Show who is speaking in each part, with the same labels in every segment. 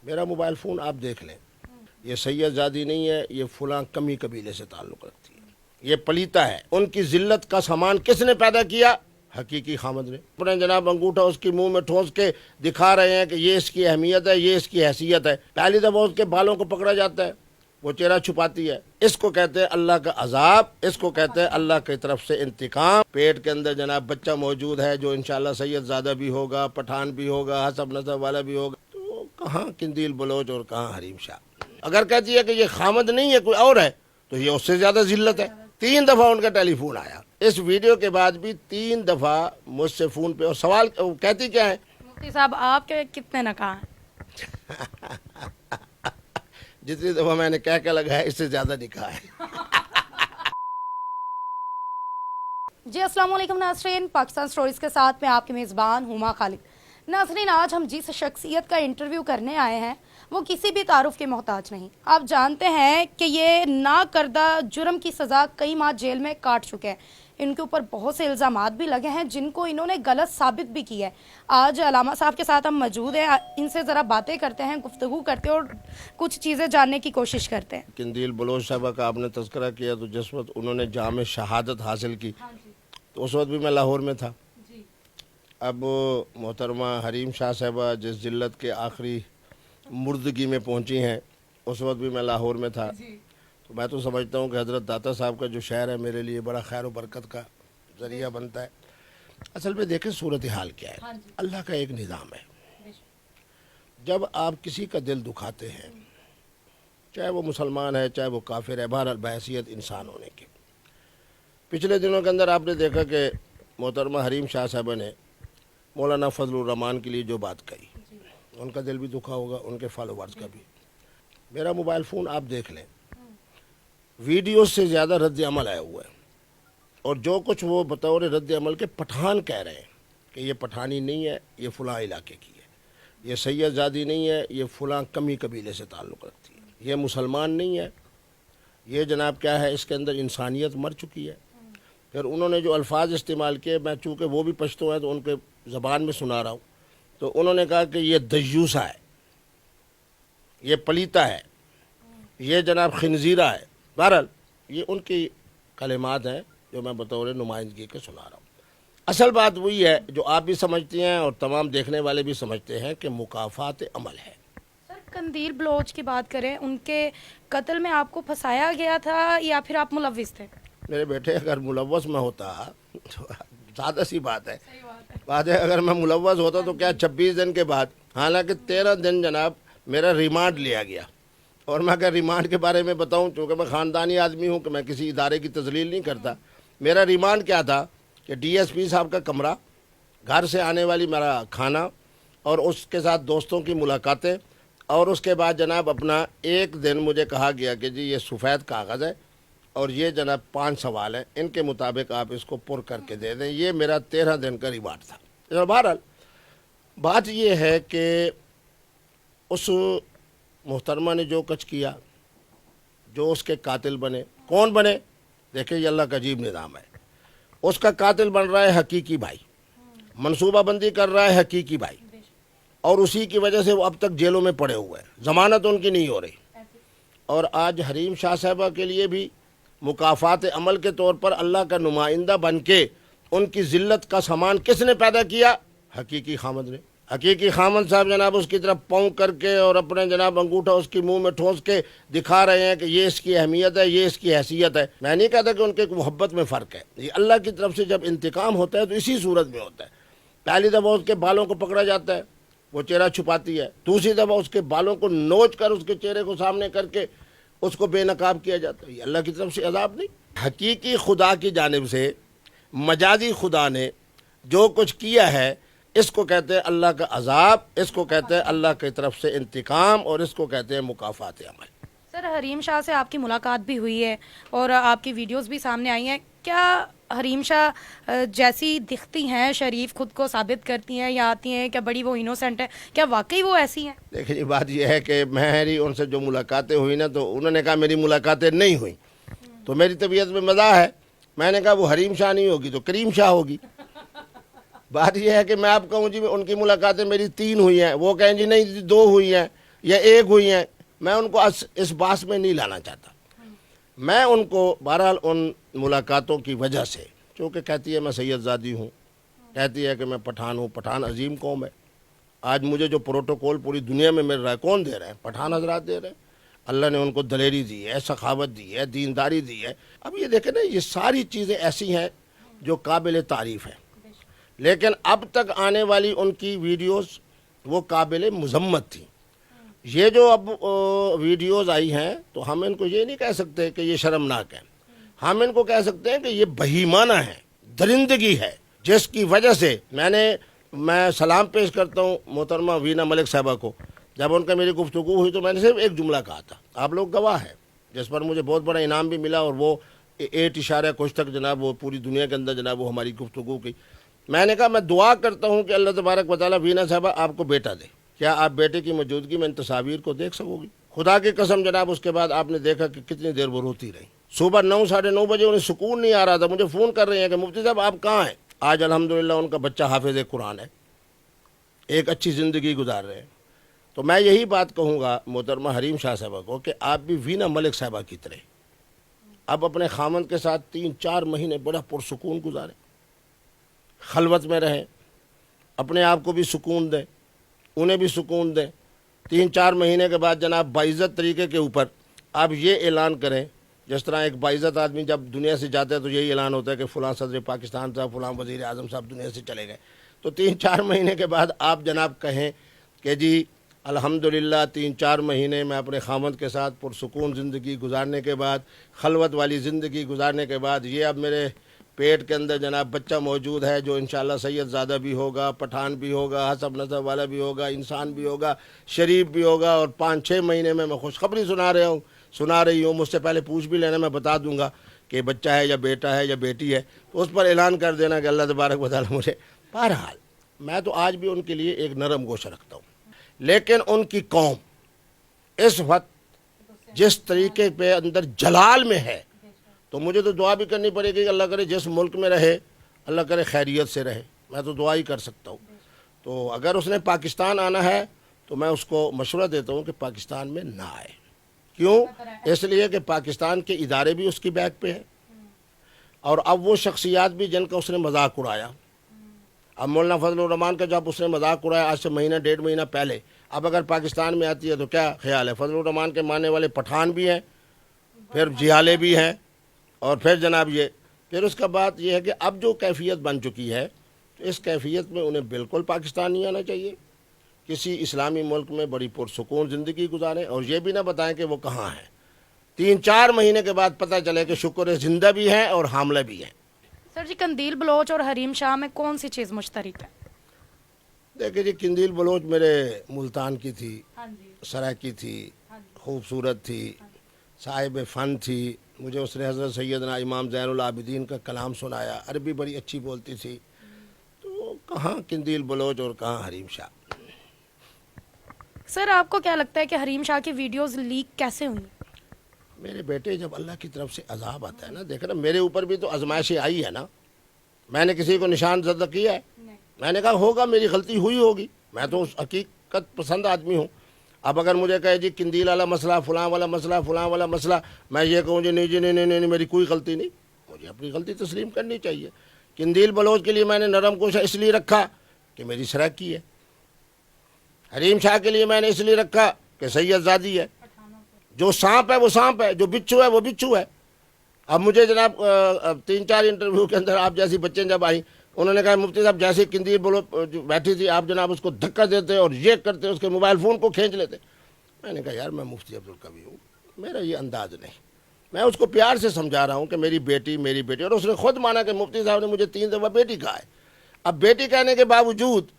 Speaker 1: میرا mobile phone آپ دیکھ لیں، یہ سید زادی نہیں ہے، یہ فلاں کمی قبیلے سے تعلق رکھتی ہے، یہ پلیتا ہے۔ ان کی ذلت کا سامان کس نے پیدا کیا؟ حقیقی خامد نے۔ اپنے جناب انگوٹھا اس کی منہ میں ٹھونس کے دکھا رہے ہیں کہ یہ اس کی اہمیت ہے، یہ اس کی حیثیت ہے۔ پہلی دفعہ اس کے بالوں کو پکڑا جاتا ہے، وہ چہرہ چھپاتی ہے۔ اس کو کہتے ہیں اللہ کا عذاب، اس کو کہتے ہیں اللہ کی طرف سے انتقام۔ پیٹ کے اندر جناب بچہ موجود ہے جو انشاءاللہ سید زادہ بھی ہوگا، پٹھان بھی ہوگا، حسب نسب والا بھی ہوگا۔ تو کہاں قندیل بلوچ اور کہاں حریم شاہ؟ اگر کہتی ہے کہ یہ خامد نہیں ہے کوئی اور ہے تو یہ اس سے زیادہ ذلت ہے۔ 3 دفعہ ان کا ٹیلی فون آیا، اس ویڈیو کے بعد بھی 3 دفعہ مجھ سے فون پہ، اور سوال کہتی کیا ہے؟
Speaker 2: مفتی صاحب آپ کے کتنے نکاح ہیں؟
Speaker 1: جتنی دفعہ میں نے کہہ کے لگایا اس سے زیادہ نکاح ہے۔
Speaker 2: جی السلام علیکم ناظرین، پاکستان سٹوریز کے ساتھ میں آپ کی میزبان ہما خالد۔ ناظرین، آج ہم جس شخصیت کا انٹرویو کرنے آئے ہیں وہ کسی بھی تعارف کے محتاج نہیں۔ آپ جانتے ہیں کہ یہ نا کردہ جرم کی سزا کئی ماہ جیل میں کاٹ چکے ہیں۔ ان کے اوپر بہت سے الزامات بھی لگے ہیں جن کو انہوں نے غلط ثابت بھی کیا ہے۔ آج علامہ صاحب کے ساتھ ہم موجود ہیں، ان سے ذرا باتیں کرتے ہیں، گفتگو کرتے ہیں اور کچھ چیزیں جاننے کی کوشش کرتے ہیں۔
Speaker 1: قندیل بلوچ صاحبہ کا آپ نے تذکرہ کیا، تو جس وقت انہوں نے جام شہادت حاصل کی تو اس وقت بھی میں لاہور میں تھا۔ اب محترمہ حریم شاہ صاحبہ جس ذلت کے آخری مردگی میں پہنچی ہیں، اس وقت بھی میں لاہور میں تھا۔ تو میں تو سمجھتا ہوں کہ حضرت داتا صاحب کا جو شعر ہے میرے لیے بڑا خیر و برکت کا ذریعہ بنتا ہے۔ اصل میں دیکھیں صورتحال کیا ہے، اللہ کا ایک نظام ہے۔ جب آپ کسی کا دل دکھاتے ہیں، چاہے وہ مسلمان ہے چاہے وہ کافر ہے، بہرحال بحیثیت انسان ہونے کے، پچھلے دنوں کے اندر آپ نے دیکھا کہ محترمہ حریم شاہ صاحبہ نے مولانا فضل الرحمان کے لیے جو بات کہی، ان کا دل بھی دکھا ہوگا، ان کے فالوورز کا بھی۔ میرا موبائل فون آپ دیکھ لیں، ویڈیو سے زیادہ رد عمل آیا ہوا ہے، اور جو کچھ وہ بطور رد عمل کے پٹھان کہہ رہے ہیں کہ یہ پٹھانی نہیں ہے، یہ فلاں علاقے کی ہے، یہ سید زادی نہیں ہے، یہ فلاں کمی قبیلے سے تعلق رکھتی ہے، یہ مسلمان نہیں ہے، یہ جناب کیا ہے، اس کے اندر انسانیت مر چکی ہے۔ پھر انہوں نے جو الفاظ استعمال کیے، میں چونکہ وہ بھی پشتو ہیں تو ان کے زبان میں سنا رہا ہوں، تو انہوں نے کہا کہ یہ دیوسہ ہے، یہ پلیتا ہے، یہ جناب خنزیرہ ہے۔ بہرحال یہ ان کی کلمات ہیں جو میں بطور نمائندگی کے سنا رہا ہوں۔ اصل بات وہی ہے جو آپ بھی سمجھتے ہیں اور تمام دیکھنے والے بھی سمجھتے ہیں کہ مکافات عمل ہے۔
Speaker 2: سر، قندیل بلوچ کی بات کریں، ان کے قتل میں آپ کو پھنسایا گیا تھا یا پھر آپ ملوث تھے؟
Speaker 1: میرے بیٹے اگر ملوث میں ہوتا تو سادہ سی بات ہے، اگر میں ملوث ہوتا تو کیا 26 دن کے بعد، حالانکہ 13 دن جناب میرا ریمانڈ لیا گیا، اور میں اگر ریمانڈ کے بارے میں بتاؤں، چونکہ میں خاندانی آدمی ہوں کہ میں کسی ادارے کی تذلیل نہیں کرتا، میرا ریمانڈ کیا تھا کہ ڈی ایس پی صاحب کا کمرہ، گھر سے آنے والی میرا کھانا، اور اس کے ساتھ دوستوں کی ملاقاتیں، اور اس کے بعد جناب اپنا ایک دن مجھے کہا گیا کہ جی یہ سفید کاغذ ہے اور یہ جناب 5 سوال ہیں، ان کے مطابق آپ اس کو پر کر کے دے دیں۔ یہ میرا 13 دن کا ریمانڈ تھا۔ بہرحال بات یہ ہے کہ اس محترمہ نے جو کچھ کیا، جو اس کے قاتل بنے، کون بنے؟ دیکھیں یہ اللہ کا عجیب نظام ہے۔ اس کا قاتل بن رہا ہے حقیقی بھائی، منصوبہ بندی کر رہا ہے حقیقی بھائی، اور اسی کی وجہ سے وہ اب تک جیلوں میں پڑے ہوئے ہیں، ضمانت ان کی نہیں ہو رہی۔ اور آج حریم شاہ صاحبہ کے لیے بھی مکافات عمل کے طور پر اللہ کا نمائندہ بن کے ان کی ذلت کا سامان کس نے پیدا کیا؟ حقیقی خامد نے۔ حقیقی خامد صاحب جناب اس کی طرف پاؤں کر کے اور اپنے جناب انگوٹھا اس کی منہ میں ٹھونس کے دکھا رہے ہیں کہ یہ اس کی اہمیت ہے، یہ اس کی حیثیت ہے۔ میں نہیں کہتا کہ ان کے محبت میں فرق ہے، یہ اللہ کی طرف سے جب انتقام ہوتا ہے تو اسی صورت میں ہوتا ہے۔ پہلی دفعہ اس کے بالوں کو پکڑا جاتا ہے، وہ چہرہ چھپاتی ہے، دوسری دفعہ اس کے بالوں کو نوچ کر اس کے چہرے کو سامنے کر کے اس کو بے نقاب کیا جاتا ہے۔ یہ اللہ کی طرف سے عذاب نہیں، حقیقی خدا کی جانب سے مجازی خدا نے جو کچھ کیا ہے، اس کو کہتے ہیں اللہ کا عذاب، اس کو کہتے ہیں اللہ کی طرف سے انتقام، اور اس کو کہتے ہیں مکافات عمل۔
Speaker 2: سر، حریم شاہ سے آپ کی ملاقات بھی ہوئی ہے اور آپ کی ویڈیوز بھی سامنے آئی ہیں، کیا حریم شاہ جیسی دکھتی ہیں، شریف خود کو ثابت کرتی ہیں یا آتی ہیں، کیا بڑی وہ انوسنٹ ہے، کیا واقعی وہ ایسی ہیں؟
Speaker 1: دیکھیں یہ بات یہ ہے کہ میری ان سے جو ملاقاتیں ہوئی نا، تو انہوں نے کہا میری ملاقاتیں نہیں ہوئیں، تو میری طبیعت میں مزاح ہے، میں نے کہا وہ حریم شاہ نہیں ہوگی تو کریم شاہ ہوگی۔ بات یہ ہے کہ میں آپ کہوں جی ان کی ملاقاتیں میری 3 ہوئی ہیں، وہ کہیں جی نہیں 2 ہوئی ہیں، یا ایک ہوئی ہیں، میں ان کو اس باس میں نہیں لانا چاہتا. میں ان کو بہرحال ان ملاقاتوں کی وجہ سے، چونکہ کہتی ہے میں سید زادی ہوں، کہتی ہے کہ میں پٹھان ہوں. پٹھان عظیم قوم ہے. آج مجھے جو پروٹوکول پوری دنیا میں مل رہا ہے کون دے رہے ہیں؟ پٹھان حضرات دے رہے ہیں. اللہ نے ان کو دلیری دی ہے، سخاوت دی ہے، دینداری دی ہے. اب یہ دیکھیں نا، یہ ساری چیزیں ایسی ہیں جو قابل تعریف ہیں، لیکن اب تک آنے والی ان کی ویڈیوز وہ قابل مذمت تھیں. یہ جو اب ویڈیوز آئی ہیں تو ہم ان کو یہ نہیں کہہ سکتے کہ یہ شرمناک ہے. ہم ان کو کہہ سکتے ہیں کہ یہ بہیمانہ ہے، درندگی ہے، جس کی وجہ سے میں سلام پیش کرتا ہوں محترمہ وینا ملک صاحبہ کو. جب ان کا میری گفتگو ہوئی تو میں نے صرف ایک جملہ کہا تھا، آپ لوگ گواہ ہیں، جس پر مجھے بہت بڑا انعام بھی ملا، اور وہ 8 کچھ تک جناب وہ پوری دنیا کے اندر جناب وہ ہماری گفتگو کی. میں نے کہا میں دعا کرتا ہوں کہ اللہ تبارک و تعالیٰ وینا صاحبہ آپ کو بیٹا دے. کیا آپ بیٹے کی موجودگی میں ان تصاویر کو دیکھ سکو گی؟ خدا کی قسم جناب اس کے بعد آپ نے دیکھا کہ کتنی دیر وہ روتی رہی. صبح 9 ساڑھے 9 بجے انہیں سکون نہیں آ رہا تھا. مجھے فون کر رہے ہیں کہ مفتی صاحب آپ کہاں ہیں؟ آج الحمدللہ ان کا بچہ حافظ قرآن ہے، ایک اچھی زندگی گزار رہے ہیں. تو میں یہی بات کہوں گا محترمہ حریم شاہ صاحبہ کو کہ آپ بھی وینا ملک صاحبہ کی طرح اب اپنے خامند کے ساتھ 3-4 مہینے بڑا پرسکون گزاریں، خلوت میں رہیں، اپنے آپ کو بھی سکون دیں، انہیں بھی سکون دیں. 3-4 مہینے کے بعد جناب باعزت طریقے کے اوپر آپ یہ اعلان کریں، جس طرح ایک باعزت آدمی جب دنیا سے جاتا ہے تو یہی اعلان ہوتا ہے کہ فلاں صدر پاکستان صاحب، فلاں وزیر اعظم صاحب دنیا سے چلے گئے. تو 3-4 مہینے کے بعد آپ جناب کہیں کہ جی الحمدللہ 3-4 مہینے میں اپنے خامند کے ساتھ پرسکون زندگی گزارنے کے بعد، خلوت والی زندگی گزارنے کے بعد، یہ اب میرے پیٹ کے اندر جناب بچہ موجود ہے جو انشاءاللہ سید زادہ بھی ہوگا، پٹھان بھی ہوگا، حسب نسب والا بھی ہوگا، انسان بھی ہوگا، شریف بھی ہوگا. اور 5-6 مہینے میں خوشخبری سنا رہی ہوں. مجھ سے پہلے پوچھ بھی لینا، میں بتا دوں گا کہ بچہ ہے یا بیٹا ہے یا بیٹی ہے، تو اس پر اعلان کر دینا کہ اللہ تبارک و تعالیٰ مجھے. بہرحال میں تو آج بھی ان کے لیے ایک نرم گوشہ رکھتا ہوں، لیکن ان کی قوم اس وقت جس طریقے پہ اندر جلال میں ہے تو مجھے تو دعا بھی کرنی پڑے گی کہ اللہ کرے جس ملک میں رہے اللہ کرے خیریت سے رہے. میں تو دعا ہی کر سکتا ہوں. تو اگر اس نے پاکستان آنا ہے تو میں اس کو مشورہ دیتا ہوں کہ پاکستان میں نہ آئے. کیوں؟ اس لیے کہ پاکستان کے ادارے بھی اس کی بیک پہ ہیں، اور اب وہ شخصیات بھی جن کا اس نے مذاق اڑایا. اب مولانا فضل الرحمان کا جب اس نے مذاق اڑایا آج سے 1-1.5 مہینہ پہلے، اب اگر پاکستان میں آتی ہے تو کیا خیال ہے؟ فضل الرحمان کے ماننے والے پٹھان بھی ہیں، پھر جیالے بھی ہیں، اور پھر جناب یہ پھر اس کا بات یہ ہے کہ اب جو کیفیت بن چکی ہے تو اس کیفیت میں انہیں بالکل پاکستان نہیں آنا چاہیے. کسی اسلامی ملک میں بڑی پرسکون زندگی گزاریں، اور یہ بھی نہ بتائیں کہ وہ کہاں ہیں. 3-4 مہینے کے بعد پتہ چلے کہ شکر ہے زندہ بھی ہیں اور حاملہ بھی ہیں.
Speaker 2: سر جی، قندیل بلوچ اور حریم شاہ میں کون سی چیز مشترک ہے؟
Speaker 1: دیکھیں جی، قندیل بلوچ میرے ملتان کی تھی، سرائکی تھی، خوبصورت تھی، صاحب فن تھی. مجھے اس نے حضرت سیدنا امام زین العابدین کا کلام سنایا، عربی بڑی اچھی بولتی تھی. تو کہاں قندیل بلوچ اور کہاں حریم شاہ.
Speaker 2: سر آپ کو کیا لگتا ہے کہ حریم شاہ کی ویڈیوز لیک کیسے ہوئی؟
Speaker 1: میرے بیٹے، جب اللہ کی طرف سے عذاب آتا ہے نا، دیکھیں نا میرے اوپر بھی تو آزمائشیں آئی ہے نا. میں نے کسی کو نشان زدہ کیا ہے؟ میں نے کہا ہوگا، میری غلطی ہوئی ہوگی. میں تو حقیقت پسند آدمی ہوں. اب اگر مجھے کہے جی قندیل والا مسئلہ، فلاں والا مسئلہ، فلاں والا مسئلہ، میں یہ کہوں جی نہیں میری کوئی غلطی نہیں. مجھے اپنی غلطی تسلیم کرنی چاہیے. قندیل بلوچ کے لیے میں نے نرم گوشہ اس لیے رکھا کہ میری سرائکی ہے. حریم شاہ کے لیے میں نے اس لیے رکھا کہ سید زادی ہے. جو سانپ ہے وہ سانپ ہے، جو بچھو ہے وہ بچھو ہے. اب مجھے جناب 3-4 انٹرویو کے اندر آپ جیسی بچیں جب آئیں، انہوں نے کہا مفتی صاحب جیسے قندیل بلوچ بیٹھی تھی آپ جناب اس کو دھکا دیتے اور یہ کرتے، اس کے موبائل فون کو کھینچ لیتے. میں نے کہا یار میں مفتی عبدالقوی ہوں، میرا یہ انداز نہیں. میں اس کو پیار سے سمجھا رہا ہوں کہ میری بیٹی، اور اس نے خود مانا کہ مفتی صاحب نے مجھے 3 دفعہ بیٹی کہا ہے. اب بیٹی کہنے کے باوجود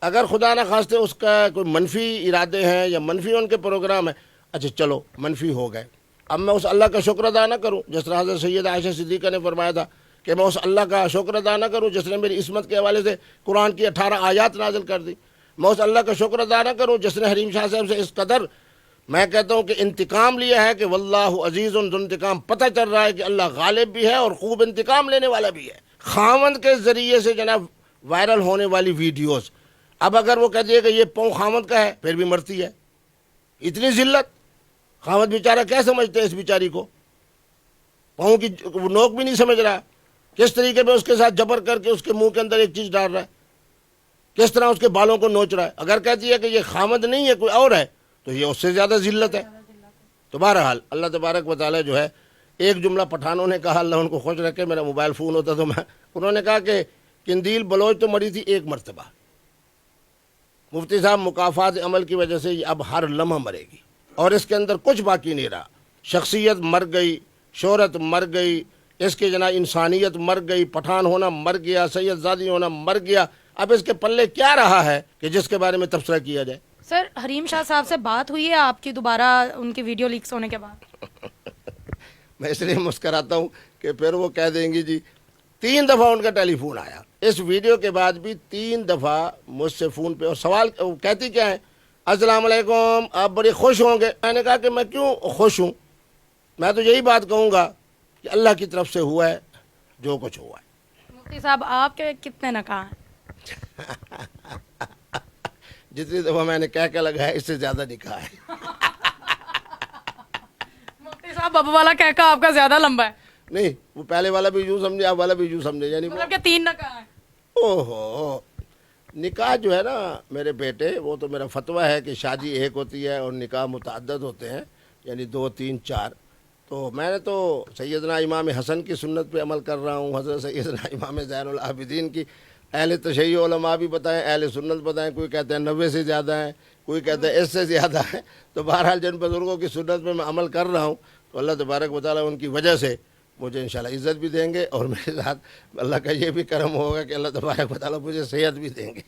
Speaker 1: اگر خدا نہ خواستہ اس کا کوئی منفی ارادے ہیں یا منفی ان کے پروگرام ہیں، اچھا چلو منفی ہو گئے. اب میں اس اللہ کا شکر ادا نہ کروں جس طرح حضرت سید عائشہ صدیقہ نے فرمایا تھا کہ میں اس اللہ کا شکر ادا نہ کروں جس نے میری عصمت کے حوالے سے قرآن کی 18 آیات نازل کر دی. میں اس اللہ کا شکر ادا نہ کروں جس نے حریم شاہ صاحب سے اس قدر، میں کہتا ہوں کہ انتقام لیا ہے کہ واللہ عزیز ذو انتقام. پتہ چل رہا ہے کہ اللہ غالب بھی ہے اور خوب انتقام لینے والا بھی ہے. خاوند کے ذریعے سے جناب وائرل ہونے والی ویڈیوز، اب اگر وہ کہتی ہے کہ یہ پاؤں خاوند کا ہے پھر بھی مرتی ہے. اتنی ذلت. خاوند بیچارہ کیا سمجھتے ہیں اس بیچاری کو؟ پاؤں کی نوک بھی نہیں سمجھ رہا. کس طریقے پہ اس کے ساتھ جبر کر کے اس کے منہ کے اندر ایک چیز ڈال رہا ہے, کس طرح اس کے بالوں کو نوچ رہا ہے. اگر کہتی ہے کہ یہ خامد نہیں ہے کوئی اور ہے تو یہ اس سے زیادہ ذلت ہے. تو بہرحال اللہ تبارک و تعالی جو ہے, ایک جملہ پٹھانوں نے کہا, اللہ ان کو خوش رکھے, میرا موبائل فون ہوتا تو انہوں نے کہا کہ قندیل بلوچ تو مری تھی ایک مرتبہ, مفتی صاحب مکافات عمل کی وجہ سے یہ اب ہر لمحہ مرے گی, اور اس کے اندر کچھ باقی نہیں رہا. شخصیت مر گئی, شہرت مر گئی, اس کے جناب انسانیت مر گئی, پٹھان ہونا مر گیا, سید زادی ہونا مر گیا. اب اس کے پلے کیا رہا ہے کہ جس کے بارے میں تبصرہ کیا جائے؟
Speaker 2: سر حریم شاہ صاحب سے بات ہوئی ہے آپ کی دوبارہ ان کی ویڈیو لیکس ہونے کے بعد؟
Speaker 1: میں اس لیے مسکراتا ہوں کہ پھر وہ کہہ دیں گی جی 3 دفعہ ان کا ٹیلی فون آیا اس ویڈیو کے بعد بھی, 3 دفعہ مجھ سے فون پہ, اور سوال کہتی کیا ہے, السلام علیکم آپ بڑی خوش ہوں گے. میں نے کہا کہ میں کیوں خوش ہوں, میں تو یہی بات کہوں گا کہ اللہ کی طرف سے ہوا ہے جو کچھ ہوا ہے.
Speaker 2: مفتی صاحب آپ کے کتنے نکاح ہیں؟
Speaker 1: جتنی دفعہ میں نے کہہ کے لگایا اس سے زیادہ نکاح ہے.
Speaker 2: مفتی صاحب اب والا کہہ آپ کا زیادہ لمبا ہے.
Speaker 1: نہیں, وہ پہلے والا بھی یوں سمجھے, اب والا بھی یوں سمجھے, یعنی
Speaker 2: مطلب کہ 3 نکاح ہیں.
Speaker 1: اوہو, نکاح جو ہے نا میرے بیٹے, وہ تو میرا فتویٰ ہے کہ شادی ایک ہوتی ہے اور نکاح متعدد ہوتے ہیں, یعنی 2 3 4. تو میں نے تو سیدنا امام حسن کی سنت پہ عمل کر رہا ہوں, حضرت سیدنا امام زین العابدین کی. اہل تشیع علماء بھی بتائیں, اہل سنت بتائیں, کوئی کہتے ہیں 90 سے زیادہ ہیں, کوئی کہتے ہیں اس سے زیادہ ہے. تو بہرحال جن بزرگوں کی سنت پہ میں عمل کر رہا ہوں تو اللہ تبارک و تعالیٰ ان کی وجہ سے مجھے انشاءاللہ عزت بھی دیں گے, اور میرے ساتھ اللہ کا یہ بھی کرم ہوگا کہ اللہ تبارک و تعالیٰ مجھے صحت بھی دیں گے.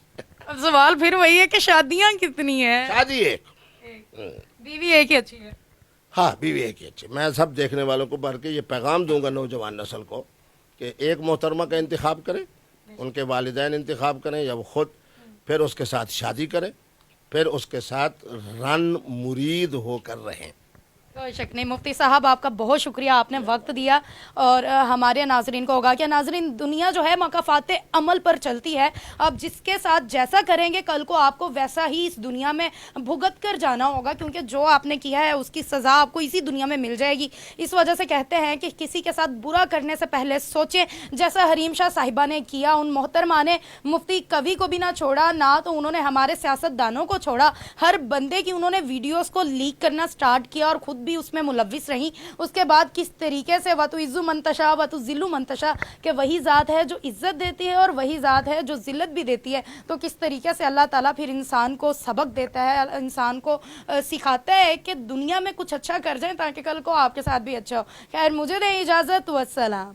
Speaker 2: اب سوال پھر وہی ہے کہ شادیاں کتنی ہیں؟
Speaker 1: شادی ایک,
Speaker 2: بیوی ایک ہی اچھی ہے.
Speaker 1: ہاں بیوی ایک ہی اچھی. میں سب دیکھنے والوں کو بھر کے یہ پیغام دوں گا نوجوان نسل کو کہ ایک محترمہ کا انتخاب کریں, ان کے والدین انتخاب کریں یا وہ خود, پھر اس کے ساتھ شادی کریں, پھر اس کے ساتھ رن مرید ہو کر رہیں.
Speaker 2: کوئی شک نہیں. مفتی صاحب آپ کا بہت شکریہ, آپ نے وقت دیا, اور ہمارے ناظرین کو ہوگا کہ ناظرین دنیا جو ہے مقافات عمل پر چلتی ہے. آپ جس کے ساتھ جیسا کریں گے کل کو آپ کو ویسا ہی اس دنیا میں بھگت کر جانا ہوگا, کیونکہ جو آپ نے کیا ہے اس کی سزا آپ کو اسی دنیا میں مل جائے گی. اس وجہ سے کہتے ہیں کہ کسی کے ساتھ برا کرنے سے پہلے سوچیں, جیسا حریم شاہ صاحبہ نے کیا. ان محترمہ نے مفتی کبھی کو بھی نہ چھوڑا, نہ تو انہوں نے ہمارے سیاست دانوں کو چھوڑا. ہر بندے کی انہوں نے ویڈیوز کو لیک کرنا سٹارٹ کیا اور خود بھی اس میں ملوث رہیں. اس کے بعد کس طریقے سے وَتُعِزُّ مَن تَشَاءُ وَتُذِلُّ مَن تَشَاءُ, کہ وہی ذات ہے جو عزت دیتی ہے اور وہی ذات ہے جو ذلت بھی دیتی ہے. تو کس طریقے سے اللہ تعالیٰ پھر انسان کو سبق دیتا ہے, انسان کو سکھاتا ہے کہ دنیا میں کچھ اچھا کر جائیں تاکہ کل کو آپ کے ساتھ بھی اچھا ہو. خیر مجھے دیں اجازت, والسلام.